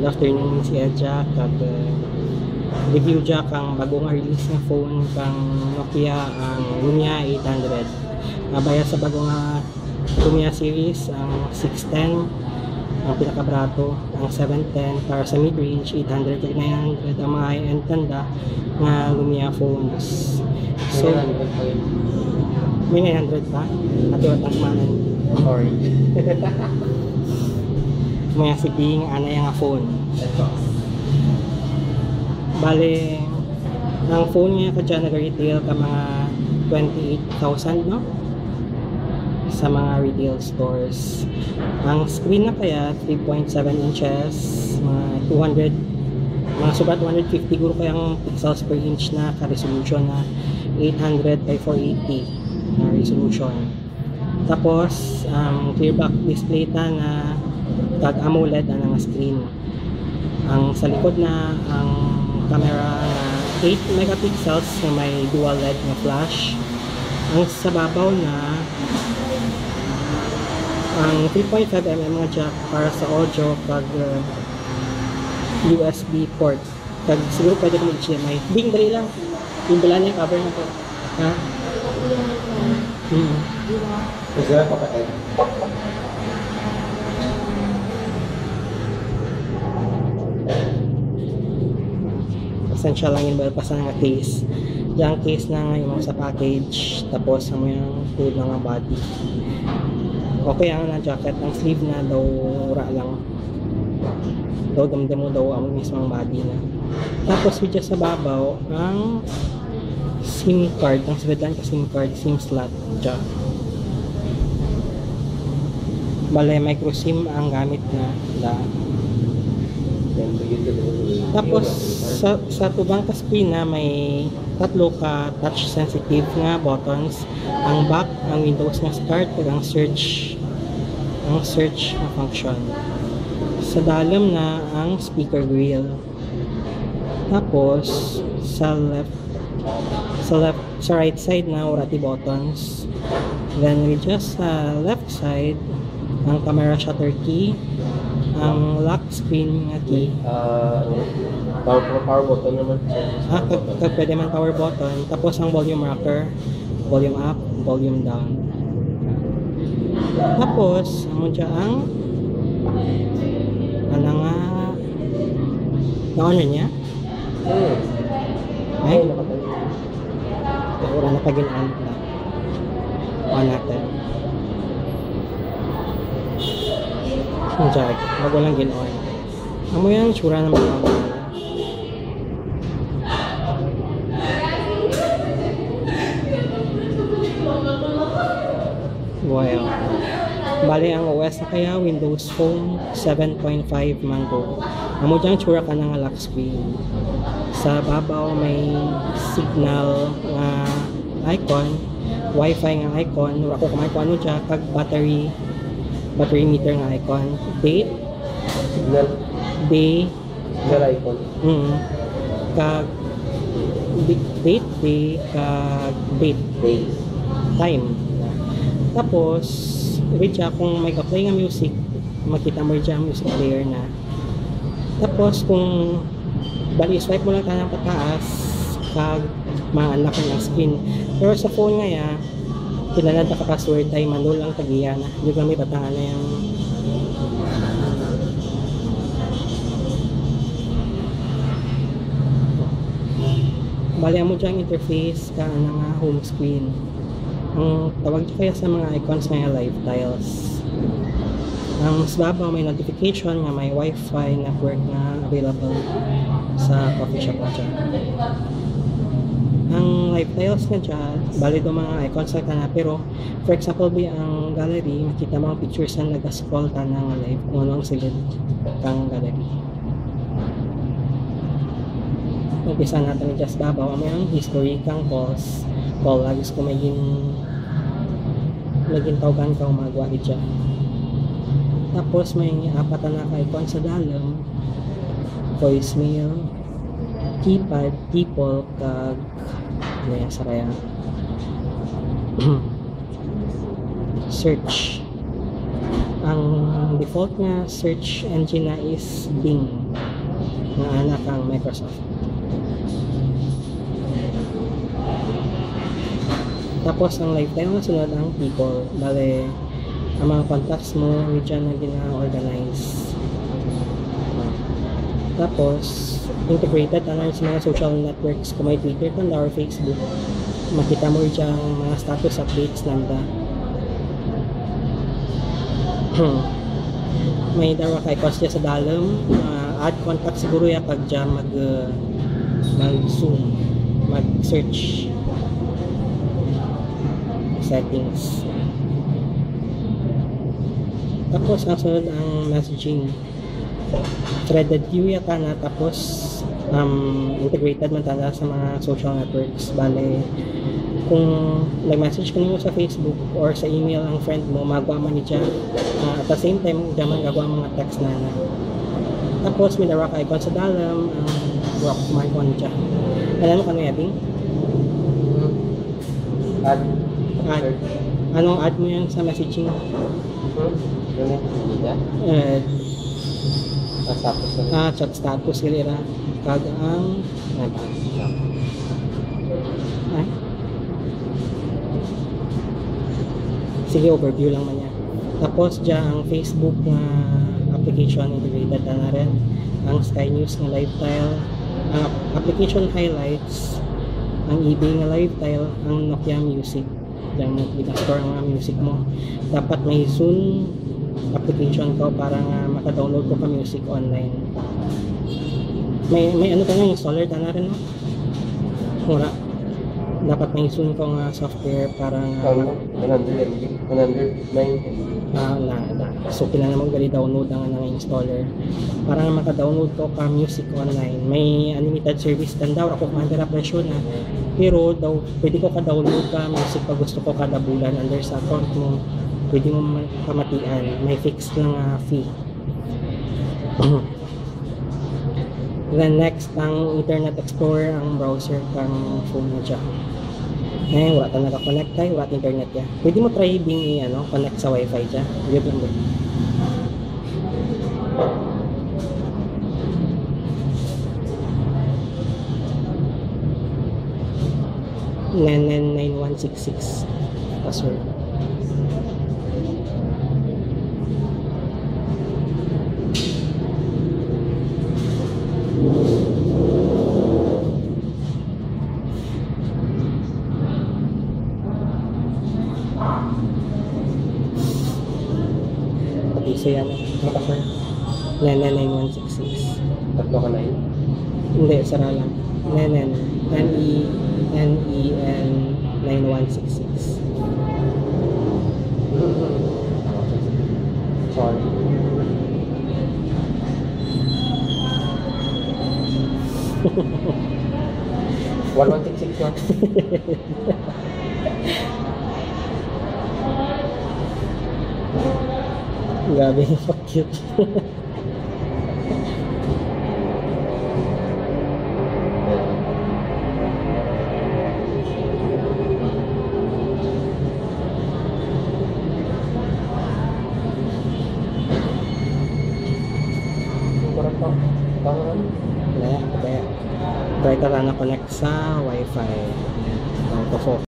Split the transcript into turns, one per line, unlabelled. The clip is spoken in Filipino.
afternoon si Edja kag review dya kang bagong release nga phone kang Nokia ang Lumia 800. Baya sa bagong Lumia series ang 610 ang pinakabrato, ang 710 para sa mid-range, 800 kag 900 ang mga high-end tanda nga Lumia phones. So may 900 pa at yung tangmanan.
Sorry.
May siping ana yung phone. Bale, ang phone niya ka dyan nag-retail ka mga 28,000 no? Sa mga retail stores. Ang screen na kaya 3.7 inches, mga 200, mga subat 150 guro kayang pixels per inch na ka-resolution na 800 by 480 na resolution. Tapos, clear back display ta na tag AMOLED na nga screen. Ang sa likod na ang camera na 8 megapixels na may dual LED na flash. Ang sa babaw na ang 3.5mm nga jack para sa audio pag USB port. Pag siguro pwede kong HDMI. Ding dali lang. Yung bala na yung cover na po. Ha?
Kasi pa kapatid.
Essential lang yung balpasan nga case. Yung case na ngayon sa package. Tapos ang yung food ng body. Okay ang na-jacket. Ang sleeve na daw ura lang. Daw damdam mo daw ang mismong body na. Tapos video sa babaw ang SIM card. Ang sabitan ka SIM card, SIM slot. Diyan. Bale, micro SIM ang gamit na tapos sa tubang ka screen na may tatlo ka touch sensitive nga buttons. Ang back, ang Windows na start ug ang search na function. Sa dalam na ang speaker grill. Tapos sa right side na urati buttons. Then we just sa left side ang camera shutter key, ang lock screen nga key.
Power button naman.
Pwede man power button. Tapos ang volume rocker, volume up, volume down. Tapos, ang ano nga na-on niya? Ay? Wala na pag-in-on na. On natin. Ang jag, bago lang gin-on. Amo yung tsura ng mga wow. Bali ang OS na kaya Windows Phone 7.5 Mango. Amo dyan tsura ka ng lock screen. Sa babaw may signal nga icon, wifi nga icon, ako kumay ko ano dyan, kag battery meter nga icon, date, day,
icon.
kag date, day, kag date, time. Tapos, dyan kung may ka-play nga music, makita mo dyan music player na. Tapos, kung bali, swipe mo lang ka ng pataas, kag ma-unlock ng screen. Pero sa phone nga ya, kinalad na ka-password ay manul ang tagiya na. Yung lang may batangan na yung bali mo dyan interface ka ng home screen. Ang tawag kaya sa mga icons na live tiles. Ang sa babaw may notification nga may wifi network na available sa coffee shop na dyan. Ang live tiles na dyan, bali do mga icons na pero for example ang gallery, makita mo ang pictures na nag-scroll ta ng live kung ano ang silid kang gallery. Umpisa natin just babaw may ang history kang calls call lagis ko maging tawagan ka umagawa dyan. Tapos may apat na ka-icon sa dalam, voicemail, keypad, people, kag ano sa kaya search. ang default nga search engine na is Bing, nga anak ang Microsoft. Tapos ang lifetime nga sunod ang people, bale ang mga contacts mo dyan na gina-organize. Tapos integrated ano sa mga social networks kung may Twitter kanda or Facebook, makita mo dyan mga status updates nanda. May dara kay cost sa dalam, add contact siguro ya pag dyan mag-zoom, mag-search settings. Tapos ang sunod ang messaging, threaded view yata na, tapos integrated man tanda sa mga social networks. Bale kung nag-message ka nimo sa Facebook or sa email ang friend mo, magawa man niya at the same time daman gagawa mga text na. Tapos may rock icon sa dalam, ang rock icon niya. Alam mo kano yating?
Add.
Anong add mo yan sa messaging? Chat status kaya kag ang sige, overview lang man yan. Tapos dyan ang Facebook na application integrated na rin, ang Sky News na lifestyle, ang application highlights, ang eBay na lifestyle, ang Nokia Music, dyan mo pinastore ang mga music mo. Dapat may Zune application ko para nga maka-download ko ka music online. May ano ka nga installer na rin, no? Mura. Dapat may Zune ko nga software para nga
109.
so kailangan naman gali download ang installer para nga maka-download ko ka music online. May unlimited service dan daw ako kumanda presyo na, pero daw pwede ko ka-download ka music pag gusto ko kada bulan under sa account mo, pwede mo pamatian, may fixed lang fee. Then next ang Internet Explorer, ang browser kang phone mo dyan. Wala ka naka-connect tayo, wala internet ya. Pwede mo try Bing connect sa wifi dyan. Yun lang. 9166 password. So yan,
Makasar.
9166.
Tatlo ka na yun.
Hindi, sara lang. NEN 9166.
Sorry. One 1166
Grabe, fuck cute. Kaya try ka lang na connect sa wifi. Auto